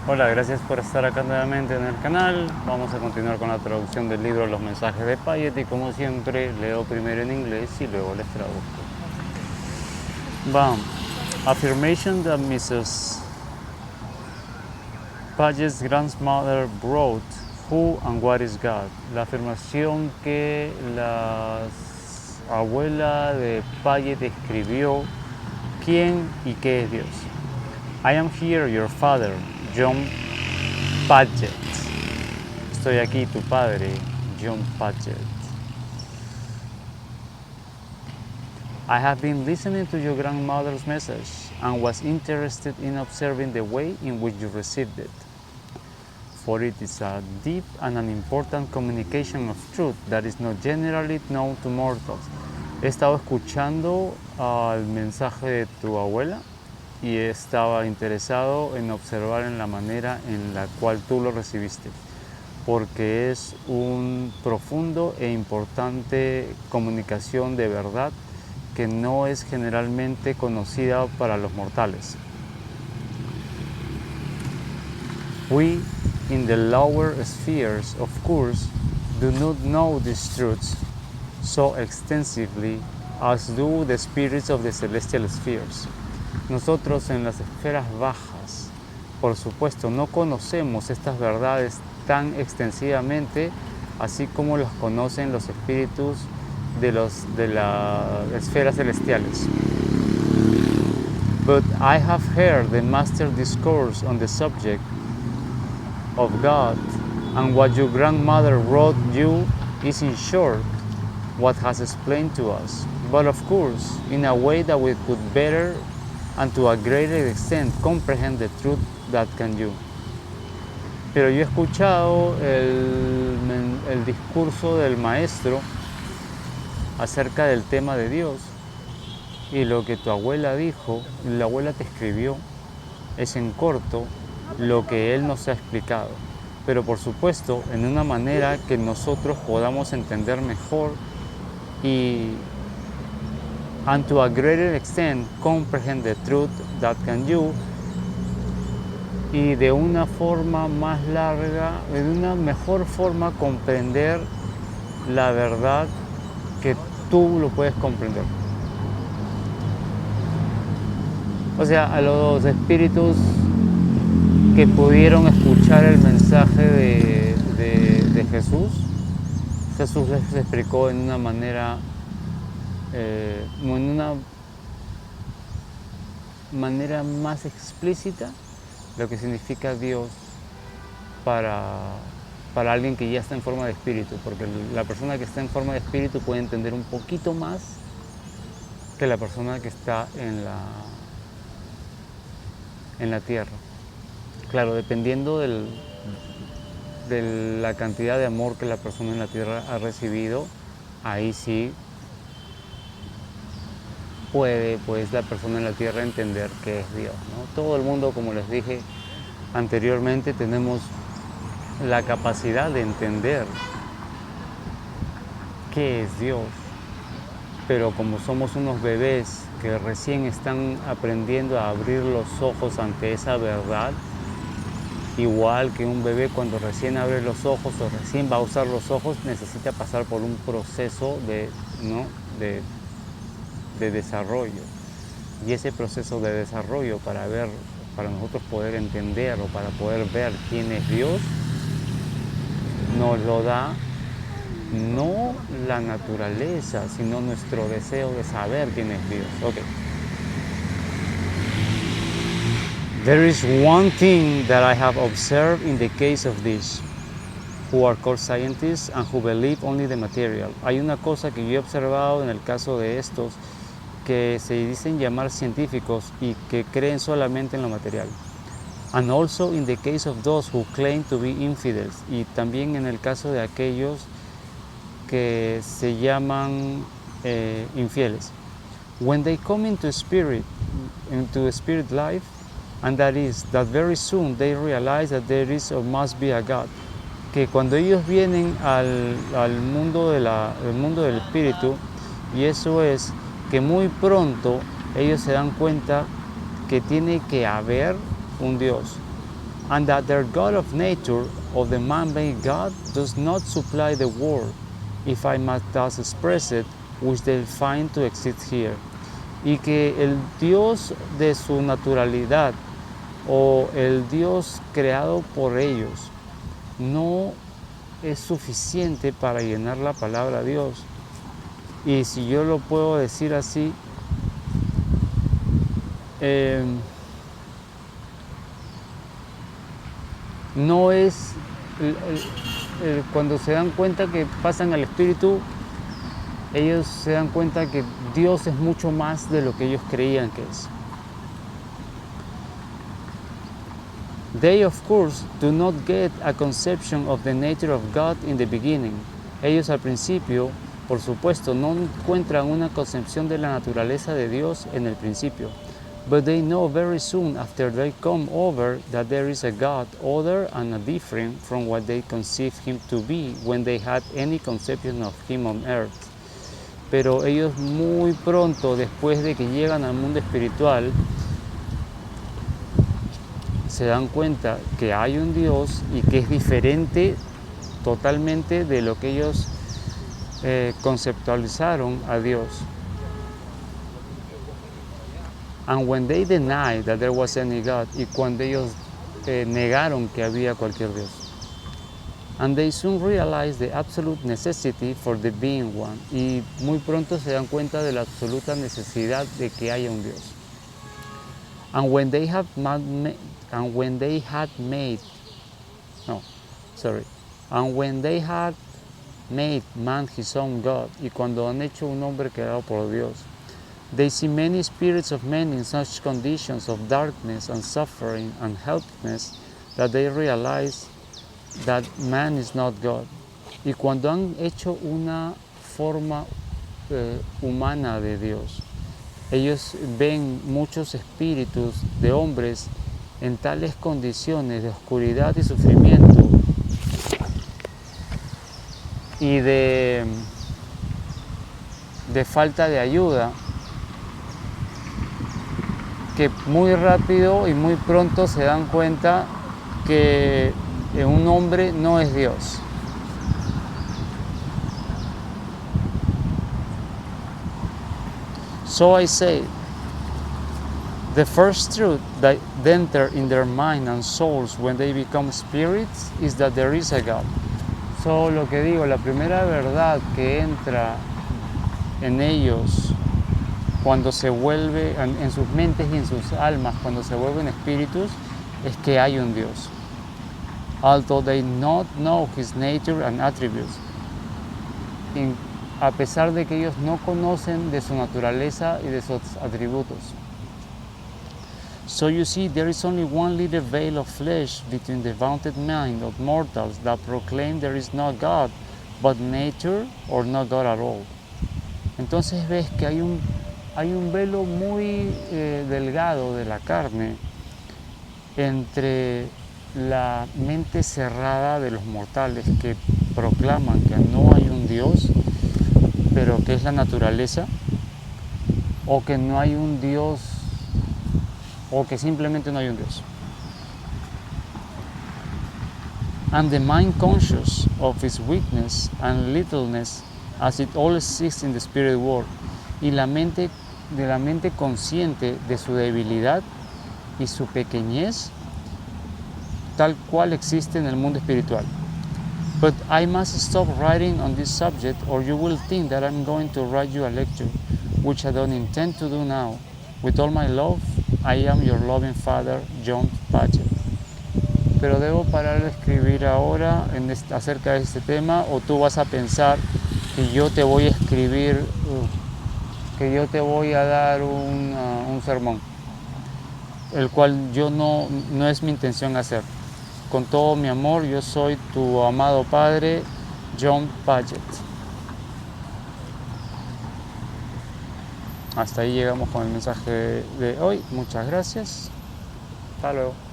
Hola, gracias por estar acá nuevamente en el canal. Vamos a continuar con la traducción del libro Los mensajes de Piaget y como siempre leo primero en inglés y luego les traduzco. Bam. Affirmation that Mrs. Paget's grandmother wrote, Who and what is God? La afirmación que la abuela de Paget escribió, ¿quién y qué es Dios? I am here, your father, John Paget. Estoy aquí, tu padre, John Paget. I have been listening to your grandmother's message and was interested in observing the way in which you received it. For it is a deep and an important communication of truth that is not generally known to mortals. He estado escuchando el mensaje de tu abuela y estaba interesado en observar en la manera en la cual tú lo recibiste, porque es un profundo e importante comunicación de verdad que no es generalmente conocida para los mortales. We, in the lower spheres, of course, do not know these truths so extensively as do the spirits of the celestial spheres. Nosotros en las esferas bajas, por supuesto, no conocemos estas verdades tan extensivamente, así como las conocen los espíritus de las esferas celestiales. But I have heard the master discourse on the subject of God, and what your grandmother wrote you is in short what has explained to us, but of course in a way that we could better and to a greater extent comprehend the truth that can you. Pero yo he escuchado el discurso del maestro acerca del tema de Dios y lo que tu abuela dijo, la abuela te escribió, es en corto lo que él nos ha explicado, pero por supuesto en una manera que nosotros podamos entender mejor y and to a greater extent comprehend the truth that can you, y de una forma más larga, de una mejor forma comprender la verdad que tú lo puedes comprender. O sea, a los espíritus que pudieron escuchar el mensaje de Jesús, Jesús les explicó en una manera, más explícita lo que significa Dios para alguien que ya está en forma de espíritu, porque la persona que está en forma de espíritu puede entender un poquito más que la persona que está en la tierra. Claro, dependiendo de la cantidad de amor que la persona en la tierra ha recibido, ahí sí puede pues la persona en la tierra entender qué es Dios, ¿no? Todo el mundo, como les dije anteriormente, tenemos la capacidad de entender qué es Dios, pero como somos unos bebés que recién están aprendiendo a abrir los ojos ante esa verdad, igual que un bebé cuando recién abre los ojos o recién va a usar los ojos, necesita pasar por un proceso de desarrollo. Y ese proceso de desarrollo para nosotros poder entender o para poder ver quién es Dios, nos lo da no la naturaleza, sino nuestro deseo de saber quién es Dios. Okay. There is one thing that I have observed in the case of these, who are called scientists and who believe only the material. Hay una cosa que yo he observado en el caso de estos que se dicen llamar científicos y que creen solamente en lo material. And also in the case of those who claim to be infidels, y también en el caso de aquellos que se llaman infieles. When they come into spirit life, and that is that very soon they realize that there is or must be a God. Que cuando ellos vienen al mundo del espíritu, y eso es que muy pronto ellos se dan cuenta que tiene que haber un Dios. and that their God of nature, of the man-made God, does not supply the word, if I must thus express it, which they find to exist here. Y que el Dios de su naturalidad, o el Dios creado por ellos, no es suficiente para llenar la palabra Dios. Y si yo lo puedo decir así, no es cuando se dan cuenta que pasan al Espíritu, ellos se dan cuenta que Dios es mucho más de lo que ellos creían que es. They, of course, do not get a conception of the nature of God in the beginning. Ellos al principio, por supuesto, no encuentran una concepción de la naturaleza de Dios en el principio. But they know very soon after they come over that there is a God other and different from what they conceived Him to be when they had any conception of Him on earth. Pero ellos muy pronto, después de que llegan al mundo espiritual, se dan cuenta que hay un Dios y que es diferente totalmente de lo que ellos conceptualizaron a Dios. And when they deny that there was any God, y cuando ellos negaron que había cualquier Dios. And they soon realize the absolute necessity for the being one. Y muy pronto se dan cuenta de la absoluta necesidad de que haya un Dios. And when they had made man his own God, y cuando han hecho un hombre creado por Dios, they see many spirits of men in such conditions of darkness and suffering and helplessness that they realize that man is not God. Y cuando han hecho una forma humana de Dios, ellos ven muchos espíritus de hombres en tales condiciones de oscuridad y sufrimiento y de falta de ayuda, que muy rápido y muy pronto se dan cuenta que un hombre no es Dios. So I say, the first truth that enter in their mind and souls when they become spirits is that there is a God. So lo que digo, la primera verdad que entra en ellos cuando se vuelve, en sus mentes y en sus almas, cuando se vuelven espíritus, es que hay un Dios. Although they not know His nature and attributes. A pesar de que ellos no conocen de su naturaleza y de sus atributos. So you see, there is only one little veil of flesh between the vaunted mind of mortals that proclaim there is no God, but nature, or no God at all. Entonces ves que hay un velo muy delgado de la carne entre la mente cerrada de los mortales que proclaman que no hay un Dios, pero que es la naturaleza, o que no hay un Dios, o que simplemente no hay un Dios. And the mind conscious of its weakness and littleness as it all exists in the spirit world. Y la mente consciente de su debilidad y su pequeñez, tal cual existe en el mundo espiritual. But I must stop writing on this subject, or you will think that I'm going to write you a lecture, which I don't intend to do now. With all my love, I am your loving father, John Paget. Pero debo parar de escribir ahora acerca de este tema, o tú vas a pensar que yo te voy a escribir, que yo te voy a dar un sermón, el cual yo no es mi intención hacer. Con todo mi amor, yo soy tu amado padre, John Paget. Hasta ahí llegamos con el mensaje de hoy. Muchas gracias. Hasta luego.